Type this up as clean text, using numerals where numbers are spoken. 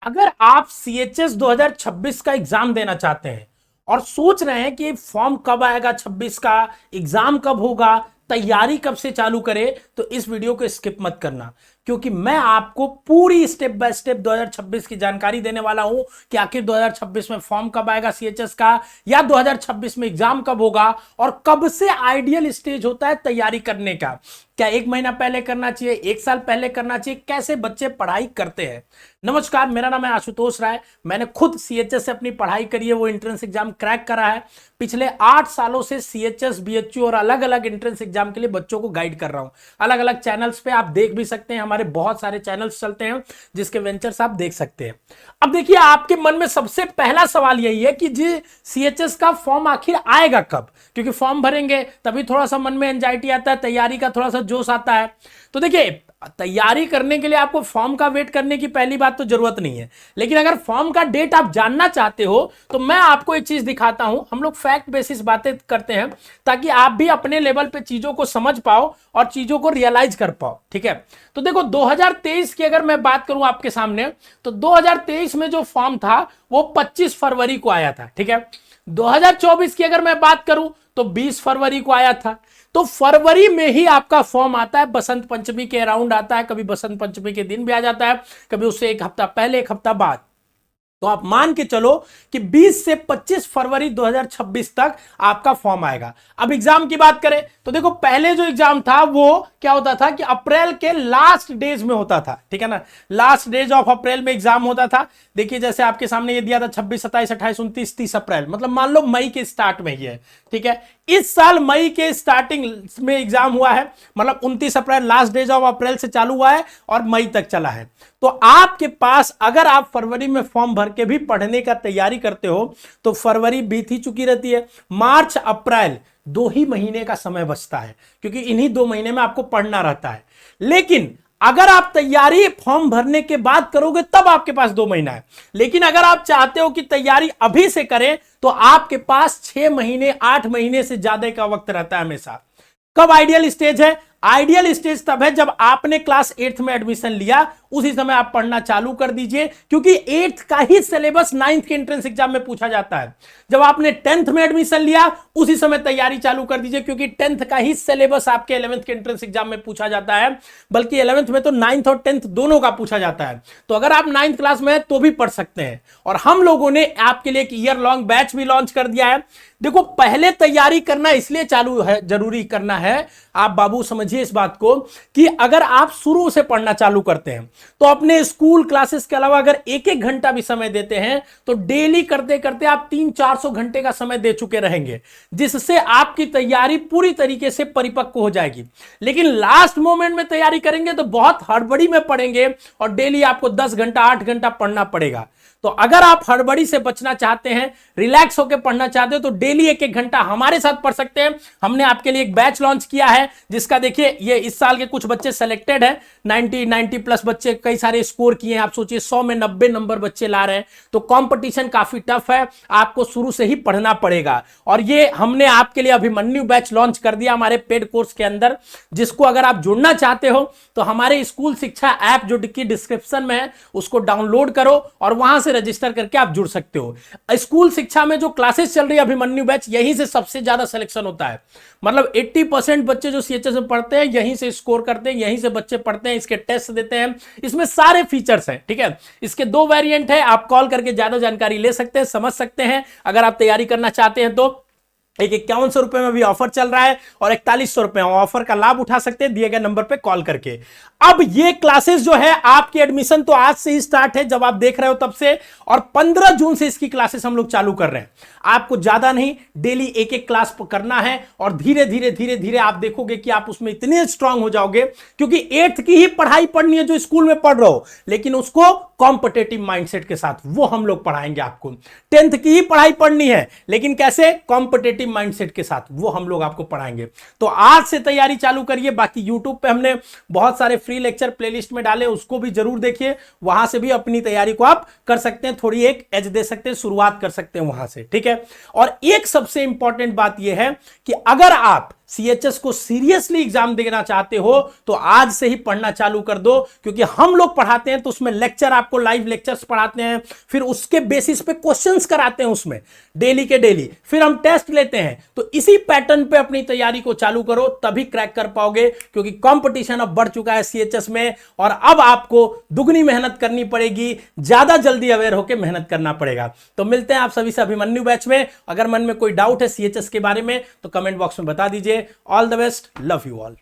अगर आप सीएचएस 2026 का एग्जाम देना चाहते हैं और सोच रहे हैं कि फॉर्म कब आएगा 26 का, एग्जाम कब होगा, तैयारी कब से चालू करें, तो इस वीडियो को स्किप मत करना, क्योंकि मैं आपको पूरी स्टेप बाय स्टेप 2026 की जानकारी देने वाला हूं कि आखिर 2026 में फॉर्म कब आएगा सीएचएस का, या 2026 में एग्जाम कब होगा, और कब से आइडियल स्टेज होता है तैयारी करने का। क्या 1 महीना पहले करना चाहिए, 1 साल पहले करना चाहिए, कैसे बच्चे पढ़ाई करते हैं। नमस्कार, मेरा नाम है आशुतोष राय। मैंने खुद सीएचएस से अपनी पढ़ाई करी है, वो एंट्रेंस एग्जाम क्रैक करा है। पिछले 8 सालों से सीएचएस, बीएचयू और अलग अलग एंट्रेंस एग्जाम के लिए बच्चों को गाइड कर रहा हूं। अलग अलग चैनल्स पे आप देख भी सकते हैं, हमारे बहुत सारे चैनल्स चलते हैं जिसके वेंचर्स आप देख सकते हैं। अब देखिए, आपके मन में सबसे पहला सवाल यही है कि जी सीएचएस का फॉर्म आखिर आएगा कब, क्योंकि फॉर्म भरेंगे तभी थोड़ा सा मन में एंजाइटी आता है, तैयारी का थोड़ा सा जोश आता है। तो देखिए, तैयारी करने के लिए आपको फॉर्म का वेट करने की पहली बात तो जरूरत नहीं है, लेकिन अगर फॉर्म का डेट आप जानना चाहते हो तो मैं आपको एक चीज दिखाता हूं। हम लोग फैक्ट बेसिस बातें करते हैं ताकि आप भी अपने लेवल पे चीजों को समझ पाओ और चीजों को रियलाइज कर पाओ, ठीक है। तो देखो, 2023 की अगर मैं बात करूं आपके सामने, तो 2023 में जो फॉर्म था वो 25 फरवरी को आया था, ठीक है। 2024 की अगर मैं बात करूं तो 20 फरवरी को आया था। तो फरवरी में ही आपका फॉर्म आता है, बसंत पंचमी के अराउंड आता है, कभी बसंत पंचमी के दिन भी आ जाता है, कभी उससे 1 हफ्ता पहले, 1 हफ्ता बाद। तो आप मान के चलो कि 20 से 25 फरवरी 2026 तक आपका फॉर्म आएगा। अब एग्जाम की बात करें तो देखो, पहले जो एग्जाम था वो क्या होता था कि अप्रैल के लास्ट डेज में होता था, ठीक है ना। लास्ट डेज ऑफ अप्रैल में एग्जाम होता था। देखिए, जैसे आपके सामने ये दिया था 26, 27, 28, 29, 30 अप्रैल, मतलब मान लो मई के स्टार्ट में ही है, ठीक है। इस साल मई के स्टार्टिंग में एग्जाम हुआ है, मतलब 29 अप्रैल लास्ट डेज ऑफ अप्रैल से चालू हुआ है और मई तक चला है। तो आपके पास, अगर आप फरवरी में फॉर्म भर के भी पढ़ने का तैयारी करते हो तो फरवरी बीत ही चुकी रहती है। मार्च अप्रैल 2 ही महीने का समय बचता है, क्योंकि इन्हीं 2 महीने में आपको पढ़ना रहता है। लेकिन अगर आप तैयारी फॉर्म भरने के बाद करोगे तब आपके पास 2 महीना है। लेकिन अगर आप चाहते हो कि तैयारी अभी से करें तो आपके पास 6 महीने, 8 महीने से ज्यादा का वक्त रहता है हमेशा। कब आइडियल स्टेज है? आइडियल स्टेज तब है जब आपने क्लास 8th में एडमिशन लिया, उसी समय आप पढ़ना चालू कर दीजिए, क्योंकि 8th का ही सिलेबस 9th के एंट्रेंस एग्जाम में पूछा जाता है। जब आपने 10th में एडमिशन लिया, उसी समय तैयारी चालू कर दीजिए, क्योंकि 10th का ही सिलेबस आपके 11th के एंट्रेंस एग्जाम में पूछा जाता है। बल्कि 11th में तो 9th और 10th दोनों का पूछा जाता है। तो अगर आप 9th क्लास में है तो भी पढ़ सकते हैं। और हम लोगों ने आपके लिए एक ईयर लॉन्ग बैच भी लॉन्च कर दिया है। देखो, पहले तैयारी करना इसलिए चालू है, जरूरी करना है, आप बाबू समझिए इस बात को, कि अगर आप शुरू से पढ़ना चालू करते हैं तो अपने स्कूल क्लासेस के अलावा अगर 1-1 घंटा भी समय देते हैं तो डेली करते करते आप 300-400 घंटे का समय दे चुके रहेंगे, जिससे आपकी तैयारी पूरी तरीके से परिपक्व हो जाएगी। लेकिन लास्ट मोमेंट में तैयारी करेंगे तो बहुत हड़बड़ी में पढ़ेंगे और डेली आपको 10 घंटा, 8 घंटा पढ़ना पड़ेगा। तो अगर आप हड़बड़ी से बचना चाहते हैं, रिलैक्स होकर पढ़ना चाहते हो, तो डेली 1-1 घंटा हमारे साथ पढ़ सकते हैं। हमने आपके लिए एक बैच लॉन्च किया है, जिसका देखिए ये इस साल के कुछ बच्चे सेलेक्टेड हैं, 90 प्लस बच्चे कई सारे स्कोर किए हैं। आप सोचिए 100 में 90 नंबर बच्चे ला रहे हैं, तो कंपटीशन काफी टफ है, आपको शुरू से ही पढ़ना पड़ेगा। और ये हमने आपके लिए अभिमन्यु बैच लॉन्च कर दिया हमारे पेड कोर्स के अंदर, जिसको अगर आप जुड़ना चाहते हो तो हमारे स्कूल शिक्षा ऐप जो की डिस्क्रिप्शन में है उसको डाउनलोड करो और वहां से रजिस्टर करके आप जुड़ सकते हो। स्कूल शिक्षा में जो क्लासेस चल रही है अभिमन्यु बैच, यहीं से सबसे ज्यादा सिलेक्शन होता है। मतलब 80% बच्चे जो सीएचएस में पढ़ते हैं यहीं से स्कोर करते हैं, यहीं से बच्चे पढ़ते हैं, इसके टेस्ट देते हैं। इसमें सारे फीचर्स हैं, ठीक है। इसके 2 वेरिएंट है, आप कॉल करके ज्यादा जानकारी ले सकते हैं, समझ सकते हैं। अगर आप तैयारी करना चाहते हैं तो एक 5100 रुपए में भी ऑफर चल रहा है और 4100 रुपए ऑफर का लाभ उठा सकते हैं दिए गए नंबर पे कॉल करके। अब ये क्लासेस जो है, आपकी एडमिशन तो आज से ही स्टार्ट है, जब आप देख रहे हो तब से, और 15 जून से इसकी क्लासेस हम लोग चालू कर रहे हैं। आपको ज्यादा नहीं, डेली 1-1 क्लास करना है और धीरे धीरे धीरे धीरे आप देखोगे कि आप उसमें इतने स्ट्रांग हो जाओगे, क्योंकि 8th की ही पढ़ाई पढ़नी है जो स्कूल में पढ़ रहे हो, लेकिन उसको कॉम्पिटेटिव माइंडसेट के साथ वो हम लोग पढ़ाएंगे आपको। 10th की ही पढ़ाई पढ़नी है, लेकिन कैसे? कॉम्पिटेटिव पॉजिटिव माइंडसेट के साथ, वो हम लोग आपको पढ़ाएंगे। तो आज से तैयारी चालू करिए। बाकी यूट्यूब पे हमने बहुत सारे फ्री लेक्चर प्लेलिस्ट में डाले, उसको भी जरूर देखिए, वहां से भी अपनी तैयारी को आप कर सकते हैं, थोड़ी एक एज दे सकते हैं, शुरुआत कर सकते हैं वहां से, ठीक है। और एक सबसे इंपॉर्टेंट बात यह है कि अगर आप सीएचएस को सीरियसली एग्जाम देना चाहते हो तो आज से ही पढ़ना चालू कर दो, क्योंकि हम लोग पढ़ाते हैं तो उसमें लेक्चर, आपको लाइव लेक्चर्स पढ़ाते हैं, फिर उसके बेसिस पे क्वेश्चंस कराते हैं उसमें डेली के डेली, फिर हम टेस्ट लेते हैं। तो इसी पैटर्न पे अपनी तैयारी को चालू करो, तभी क्रैक कर पाओगे, क्योंकि कंपटीशन अब बढ़ चुका है सीएचएस में, और अब आपको दुगनी मेहनत करनी पड़ेगी, ज्यादा जल्दी अवेयर होकर मेहनत करना पड़ेगा। तो मिलते हैं आप सभी से अभिमन्यु बैच में। अगर मन में कोई डाउट है सीएचएस के बारे में तो कमेंट बॉक्स में बता दीजिए। All the best, love you all.